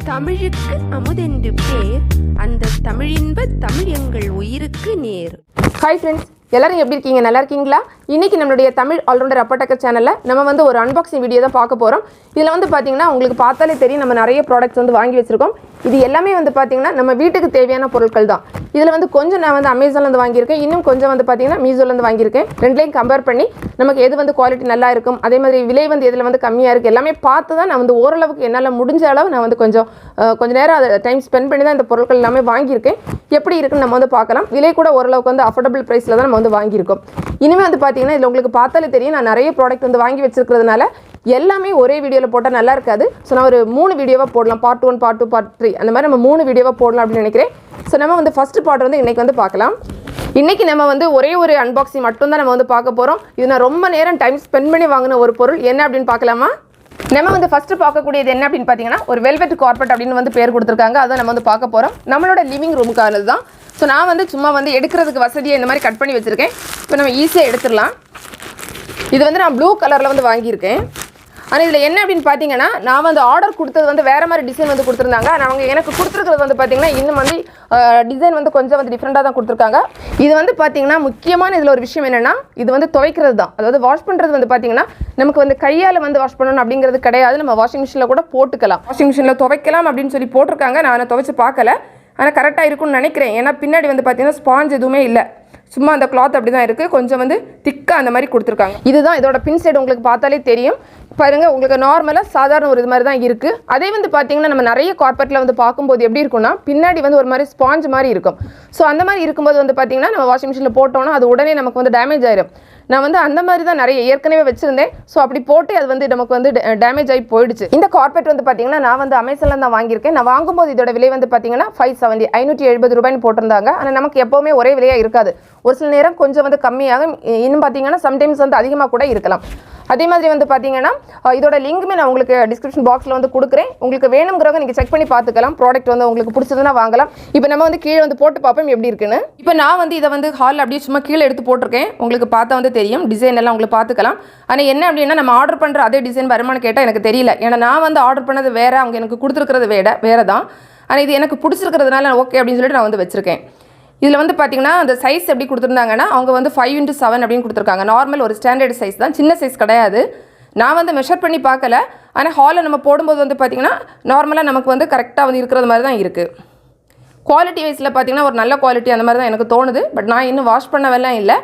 தமிழுக்கு அமுதென்று பேர், அந்த தமிழின்ப தமிழ் எங்கள் உயிருக்கு நேர். ஹாய் ஃப்ரெண்ட்ஸ், எல்லாரும் எப்படி இருக்கீங்க? நல்லா இருக்கீங்களா? இன்றைக்கி நம்மளுடைய தமிழ் ஆல்ரவுண்டர் அப்பட்டக்கர் சேனலில் நம்ம ஒரு அன்பாக்சிங் வீடியோ தான் பார்க்க போகிறோம். இதில் பார்த்தீங்கன்னா உங்களுக்கு பார்த்தாலே தெரியும், நம்ம நிறைய ப்ராடக்ட்ஸ் வாங்கி வச்சுருக்கோம். இது எல்லாமே பார்த்தீங்கன்னா நம்ம வீட்டுக்கு தேவையான பொருட்கள் தான். இதில் கொஞ்சம் நான் அமேசான்லேருந்து வாங்கியிருக்கேன், இன்னும் கொஞ்சம் பார்த்தீங்கன்னா மீஷோலேருந்து வாங்கியிருக்கேன். ரெண்டுலையும் கம்பேர் பண்ணி நமக்கு எது குவாலிட்டி நல்லா இருக்கும், அதே மாதிரி விலை எதில் கம்மியாக இருக்குது, எல்லாமே பார்த்து தான் நான் ஓரளவுக்கு என்னால் முடிஞ்ச அளவு நான் கொஞ்சம் நேரம் அதை டைம் ஸ்பெண்ட் பண்ணி தான் இந்த பொருட்கள் எல்லாமே வாங்கியிருக்கேன். எப்படி இருக்குன்னு நம்ம பார்க்கலாம். விலை கூட ஓரளவுக்கு அஃபோர்டபுள் ப்ரைஸில் தான் நம்ம வாங்கியிருக்கோம். இனிமேல் பார்த்தீங்கன்னா இதில் உங்களுக்கு பார்த்தாலே தெரியும், நான் நிறைய ப்ராடக்ட் வாங்கி வச்சிருக்கிறதுனால எல்லாமே ஒரே வீடியோவில் போட்டால் நல்லா இருக்காது. ஸோ நான் ஒரு 3 வீடியோவாக போடலாம், பார்ட் 1, பார்ட் 2, பார்ட் 3 அந்த மாதிரி நம்ம 3 வீடியோவாக போடலாம் அப்படின்னு நினைக்கிறேன். ஸோ நம்ம ஃபஸ்ட்டு பார்ட் இன்றைக்கி பார்க்கலாம். இன்றைக்கி நம்ம ஒரே ஒரு அன்பாக்சிங் மட்டும்தான் நம்ம பார்க்க போகிறோம். இது நான் ரொம்ப நேரம் டைம் ஸ்பெண்ட் பண்ணி வாங்கின ஒரு பொருள். என்ன அப்படின்னு பார்க்கலாமா? நம்ம ஃபஸ்ட்டு பார்க்கக்கூடியது என்ன அப்படின்னு பார்த்தீங்கன்னா, ஒரு வெல்வெட் கார்பெட் அப்படின்னு பேர் கொடுத்துருக்காங்க. அதை நம்ம பார்க்க போகிறோம். நம்மளோட லிவிங் ரூமுக்கானது தான். ஸோ நான் சும்மா எடுக்கிறதுக்கு வசதியாக இந்த மாதிரி கட் பண்ணி வச்சுருக்கேன். இப்போ நம்ம ஈஸியாக எடுத்துடலாம். இது நான் ப்ளூ கலரில் வாங்கியிருக்கேன். ஆனால் இதில் என்ன அப்படின்னு பார்த்தீங்கன்னா, நான் ஆர்டர் கொடுத்தது வேறு மாதிரி டிசைன் கொடுத்துருந்தாங்க. ஆனால் அவங்க எனக்கு கொடுத்துருக்கிறது பார்த்தீங்கன்னா இன்னும் டிசைன் கொஞ்சம் டிஃப்ரெண்ட்டாக தான் கொடுத்துருக்காங்க. இது பார்த்தீங்கன்னா முக்கியமான இதில் ஒரு விஷயம் என்னென்னா, இது துவைக்கிறது தான். அதாவது வாஷ் பண்ணுறது பார்த்தீங்கன்னா நமக்கு கையால் வாஷ் பண்ணணும் அப்படிங்கிறது கிடையாது. நம்ம வாஷிங் மிஷினில் கூட போட்டுக்கலாம், வாஷிங் மிஷினில் துவைக்கலாம் அப்படின்னு சொல்லி போட்டிருக்காங்க. நான் அதை துவைச்சு பார்க்கல, ஆனால் கரெக்டாக இருக்கும்னு நினைக்கிறேன். ஏன்னா பின்னாடி பார்த்தீங்கன்னா ஸ்பாஞ்ச் எதுவுமே இல்லை, சும்மா அந்த கிளாத் அப்படி தான் இருக்குது. கொஞ்சம் திக்காக அந்த மாதிரி கொடுத்துருக்காங்க. இதுதான் இதோட பின் சைடு உங்களுக்கு பார்த்தாலே தெரியும் பாருங்கள். உங்களுக்கு நார்மலாக சாதாரண ஒரு இது மாதிரி தான் இருக்குது. அதே பார்த்தீங்கன்னா நம்ம நிறைய கார்பெட்டில் பார்க்கும்போது எப்படி இருக்குன்னா, பின்னாடி ஒரு மாதிரி ஸ்பாஞ்ச் மாதிரி இருக்கும். ஸோ அந்த மாதிரி இருக்கும்போது பார்த்தீங்கன்னா நம்ம வாஷிங் மிஷினில் போட்டோன்னா அது உடனே நமக்கு டேமேஜ் ஆயிடும். நான் அந்த மாதிரி தான் நிறைய ஏற்கனவே வச்சுருந்தேன். ஸோ அப்படி போட்டு அது நமக்கு டேமேஜ் ஆகி போயிடுச்சு. இந்த கார்பெட் பார்த்தீங்கன்னா நான் அமேசானில் தான் வாங்கியிருக்கேன். நான் வாங்கும்போது இதோட விலை பார்த்தீங்கன்னா 570 570 ரூபாய்னு போட்டிருந்தாங்க. ஆனால் நமக்கு எப்போவுமே ஒரே விலையாக இருக்காது. ஒரு சில நேரம் கொஞ்சம் கம்மியாகும், இன்னும் பார்த்தீங்கன்னா சம்டைம்ஸ் அதிகமாக கூட இருக்கலாம். அதே மாதிரி பார்த்தீங்கன்னா இதோட லிங்க்குமே நான் உங்களுக்கு டிஸ்கிரிப்ஷன் பாக்ஸில் கொடுக்குறேன். உங்களுக்கு வேணுங்கிறவங்க நீங்கள் செக் பண்ணி பார்த்துக்கலாம். ப்ராடக்ட் உங்களுக்கு பிடிச்சதுன்னா வாங்கலாம். இப்போ நம்ம கீழே போட்டு பார்ப்போம் எப்படி இருக்குன்னு. இப்போ நான் இதை ஹாலில் அப்படியே சும்மா கீழே எடுத்து போட்டிருக்கேன். உங்களுக்கு பார்த்தா தெரியும், டிசைன் எல்லாம் உங்களுக்கு பார்த்துக்கலாம். ஆனால் என்ன அப்படின்னா, நம்ம ஆர்டர் பண்ணுற அதே டிசைன் வருமானு கேட்டால் எனக்கு தெரியல. ஏன்னா நான் ஆர்டர் பண்ணது வேறு, அவங்க எனக்கு கொடுத்துருக்கிறது வேறு தான். ஆனால் இது எனக்கு பிடிச்சிருக்கிறதுனால ஓகே அப்படின்னு சொல்லிட்டு நான் வச்சுருக்கேன். இதில் பார்த்தீங்கன்னா அந்த சைஸ் எப்படி கொடுத்துருந்தாங்கன்னா, அவங்க 5x7 அப்படின்னு கொடுத்துருக்காங்க. நார்மல் ஒரு ஸ்டாண்டர்ட் சைஸ் தான், சின்ன சைஸ் கிடையாது. நான் மெஷர் பண்ணி பார்க்கல. ஆனால் ஹாலில் நம்ம போடும்போது பார்த்தீங்கன்னா நார்மலாக நமக்கு கரெக்டாக இருக்கிறது மாதிரி தான் இருக்குது. குவாலிட்டி வைஸில் பார்த்தீங்கன்னா ஒரு நல்ல குவாலிட்டி அந்த மாதிரி தான் எனக்கு தோணுது. பட் நான் இன்னும் வாஷ் பண்ணவெல்லாம் இல்லை,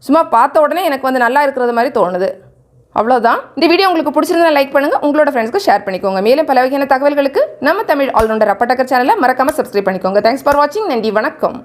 சும்மா பார்த்த உடனே எனக்கு நல்லா இருக்கிறது மாதிரி தோணுது. அவ்வளோதான். இந்த வீடியோ உங்களுக்கு பிடிச்சிருந்தா லைக் பண்ணுங்கள், உங்களோட ஃப்ரெண்ட்ஸ்க்கு ஷேர் பண்ணிக்கோங்க. மேலும் பல வகையான தகவல்களுக்கு நம்ம தமிழ் ஆல்ரவுண்டர் அப்பட்டக்கர் சேனலை மறக்காமல் சப்ஸ்கிரைப் பண்ணிக்கோங்க. தேங்க்ஸ் ஃபார் வாட்சிங். நன்றி, வணக்கம்.